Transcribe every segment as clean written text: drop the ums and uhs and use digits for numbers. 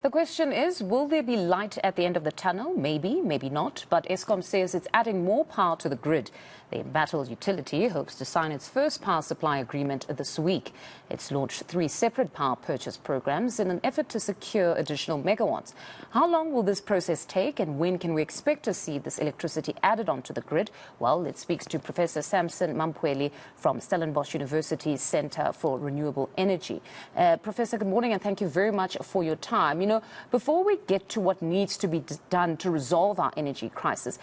The question is, will there be light at the end of the tunnel? Maybe, maybe not. But Eskom says it's adding more power to the grid. The embattled utility hopes to sign its first power supply agreement this week. It's launched 3 separate power purchase programs in an effort to secure additional megawatts. How long will this process take, and when can we expect to see this electricity added onto the grid? Well, it speaks to Professor Sampson Mamphweli from Stellenbosch University's Centre for Renewable Energy. Professor, good morning, and thank you very much for your time. Before we get to what needs to be done to resolve our energy crisis,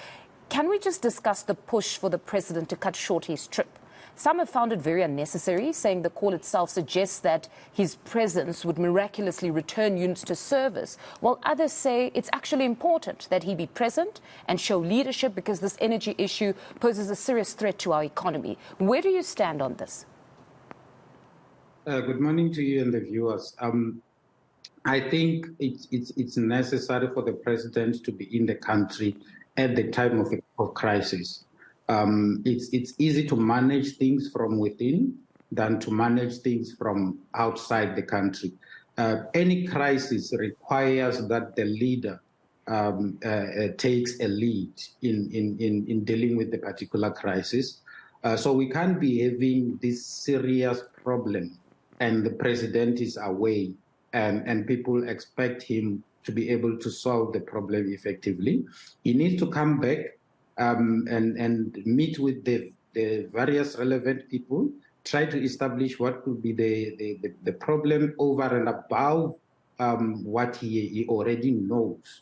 can we just discuss the push for the president to cut short his trip? Some have found it very unnecessary, saying the call itself suggests that his presence would miraculously return units to service, while others say it's actually important that he be present and show leadership because this energy issue poses a serious threat to our economy. Where do you stand on this? Good morning to you and the viewers. I think it's necessary for the president to be in the country at the time of crisis. It's easy to manage things from within than to manage things from outside the country. Any crisis requires that the leader takes a lead in dealing with the particular crisis. So we can't be having this serious problem and the president is away. And people expect him to be able to solve the problem effectively. He needs to come back and meet with the various relevant people, try to establish what could be the problem over and above what he already knows.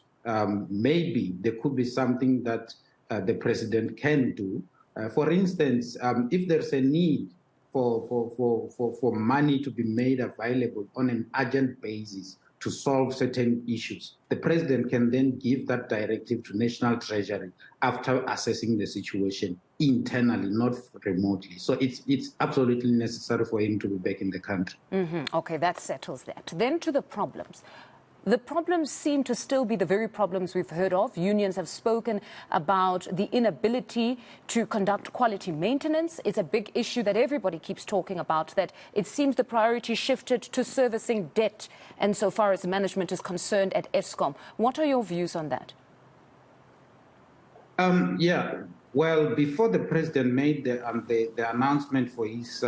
Maybe there could be something that the president can do. For instance, if there's a need for money to be made available on an urgent basis to solve certain issues, the president can then give that directive to National Treasury after assessing the situation internally, not remotely. So it's absolutely necessary for him to be back in the country. Okay, that settles that. Then to the problems. The problems seem to still be the very problems we've heard of. Unions have spoken about the inability to conduct quality maintenance. It's a big issue that everybody keeps talking about, that it seems the priority shifted to servicing debt, and so far as management is concerned at Eskom. What are your views on that? Well, before the president made the announcement for his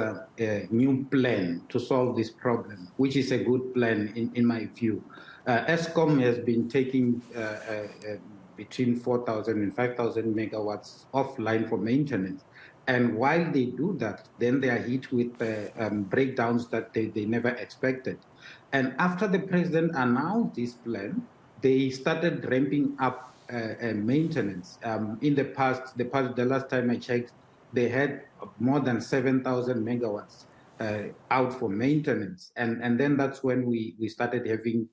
new plan to solve this problem, which is a good plan in my view, Eskom has been taking between 4,000 and 5,000 megawatts offline for maintenance. And while they do that, then they are hit with breakdowns that they never expected. And after the president announced this plan, they started ramping up maintenance. In the last time I checked, they had more than 7,000 megawatts out for maintenance. And then that's when we started having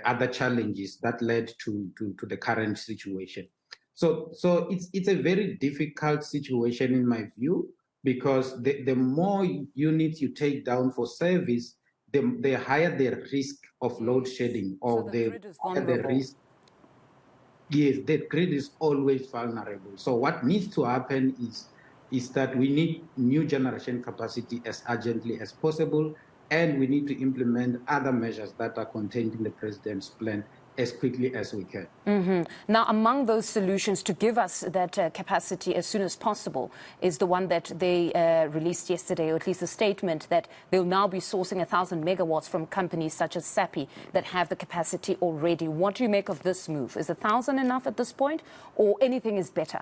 other challenges that led to the current situation. So it's a very difficult situation in my view, because the more units you take down for service, the higher the risk of load shedding, or the risk. Yes, the grid is always vulnerable. So what needs to happen is that we need new generation capacity as urgently as possible, and we need to implement other measures that are contained in the president's plan as quickly as we can. Now, among those solutions to give us that capacity as soon as possible is the one that they released yesterday, or at least a statement that they'll now be sourcing 1,000 megawatts from companies such as SAPI that have the capacity already. What do you make of this move? Is 1,000 enough at this point, or anything is better?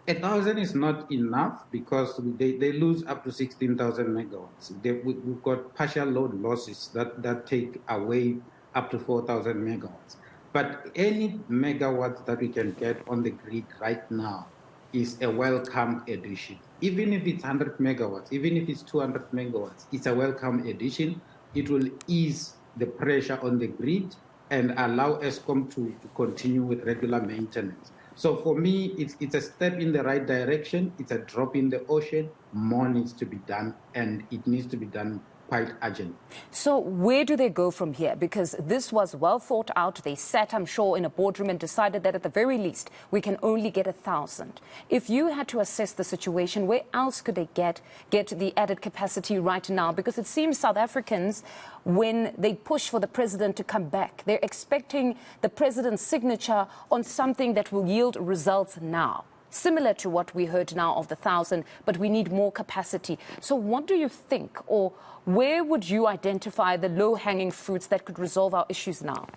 1,000 is not enough, because they lose up to 16,000 megawatts. We've got partial load losses that take away up to 4,000 megawatts. But any megawatts that we can get on the grid right now is a welcome addition. Even if it's 100 megawatts, even if it's 200 megawatts, it's a welcome addition. It will ease the pressure on the grid and allow Eskom to continue with regular maintenance. So for me, it's a step in the right direction. It's a drop in the ocean. More needs to be done, and it needs to be done quite urgent. So where do they go from here? Because this was well thought out. They sat, I'm sure, in a boardroom and decided that at the very least, we can only get 1,000. If you had to assess the situation, where else could they get the added capacity right now? Because it seems South Africans, when they push for the president to come back, they're expecting the president's signature on something that will yield results now. Similar to what we heard now of the 1,000, but we need more capacity. So what do you think, or where would you identify the low-hanging fruits that could resolve our issues now?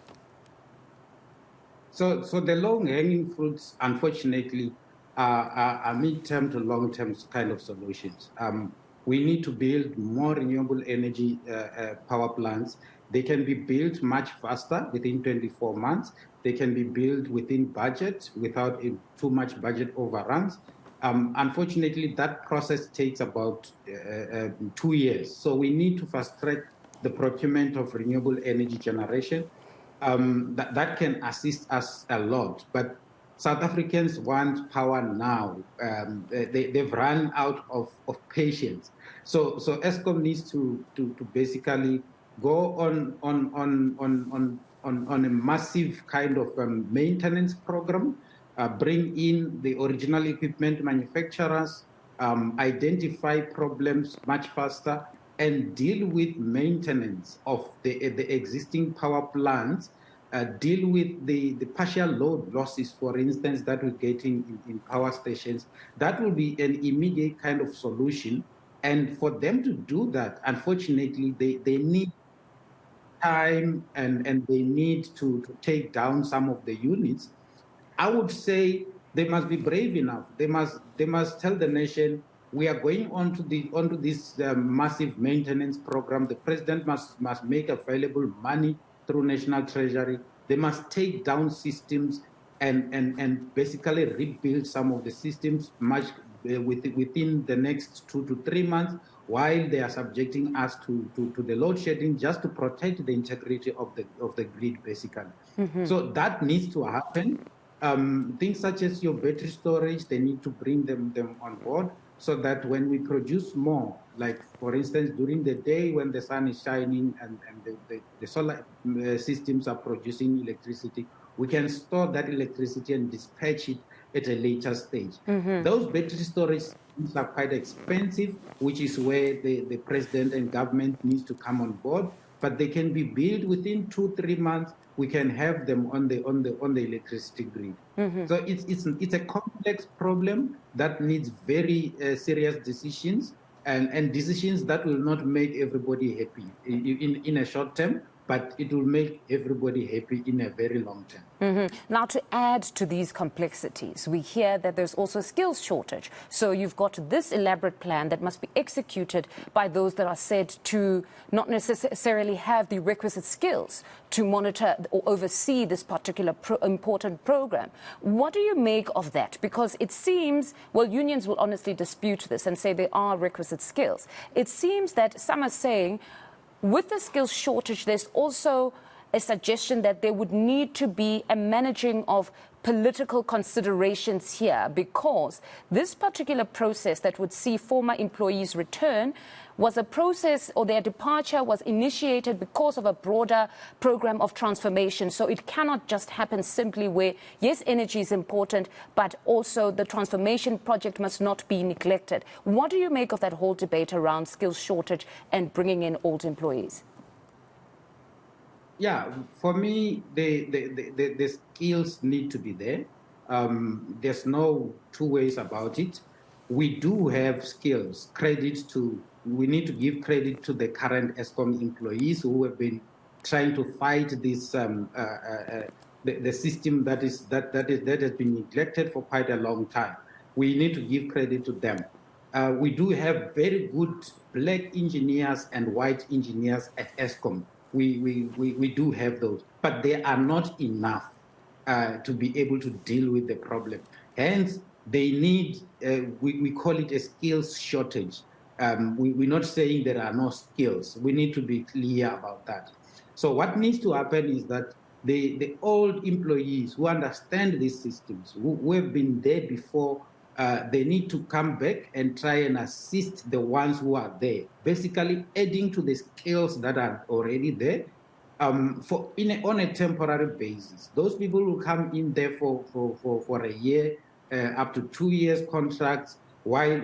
So the low-hanging fruits, unfortunately, are mid-term to long-term kind of solutions. We need to build more renewable energy power plants. They can be built much faster, within 24 months. They can be built within budget without too much budget overruns. Unfortunately, that process takes about 2 years. So we need to fast-track the procurement of renewable energy generation. That can assist us a lot. But South Africans want power now. They've run out of patience. So Eskom needs to basically go on a massive kind of maintenance program, bring in the original equipment manufacturers, identify problems much faster, and deal with maintenance of the existing power plants, deal with the partial load losses, for instance, that we're getting in power stations. That will be an immediate kind of solution. And for them to do that, unfortunately, they need time and they need to take down some of the units. I would say they must be brave enough. They must tell the nation, we are going onto this massive maintenance program. The president must make available money through National Treasury. They must take down systems and basically rebuild some of the systems much within the next 2 to 3 months, while they are subjecting us to the load shedding, just to protect the integrity of the grid, basically. So that needs to happen. Things such as your battery storage, they need to bring them on board, so that when we produce more, like for instance, during the day when the sun is shining and the solar systems are producing electricity, we can store that electricity and dispatch it at a later stage. Those battery storage systems are quite expensive, which is where the president and government needs to come on board, but they can be built within 2-3 months. We can have them on the electricity grid. So it's a complex problem that needs very serious decisions, and decisions that will not make everybody happy in a short term, but it will make everybody happy in a very long term. Now, to add to these complexities, we hear that there's also a skills shortage. So you've got this elaborate plan that must be executed by those that are said to not necessarily have the requisite skills to monitor or oversee this particular important program. What do you make of that? Because it seems, well, unions will honestly dispute this and say there are requisite skills. It seems that some are saying, with the skills shortage, there's also a suggestion that there would need to be a managing of political considerations here, because this particular process that would see former employees return was a process, or their departure was initiated because of a broader program of transformation. So it cannot just happen simply where, yes, energy is important, but also the transformation project must not be neglected. What do you make of that whole debate around skills shortage and bringing in old employees? Yeah, for me, the skills need to be there. There's no two ways about it. We do have skills. We need to give credit to the current Eskom employees who have been trying to fight this the system that has been neglected for quite a long time. We need to give credit to them. We do have very good black engineers and white engineers at Eskom. We do have those, but they are not enough to be able to deal with the problem. Hence, they need, we call it a skills shortage. We're not saying there are no skills. We need to be clear about that. So what needs to happen is that the old employees who understand these systems, who have been there before, they need to come back and try and assist the ones who are there, basically adding to the skills that are already there on a temporary basis. Those people who come in there for a year, up to 2 years contracts, while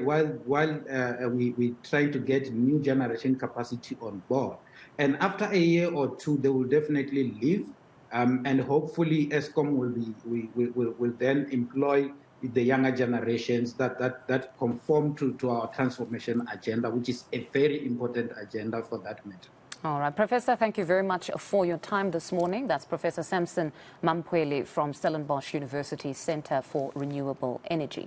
we try to get new generation capacity on board. And after a year or two, they will definitely leave. And hopefully Eskom will then employ the younger generations that conform to our transformation agenda, which is a very important agenda for that matter. All right, Professor, thank you very much for your time this morning. That's Professor Sampson Mamphweli from Stellenbosch University Centre for Renewable Energy.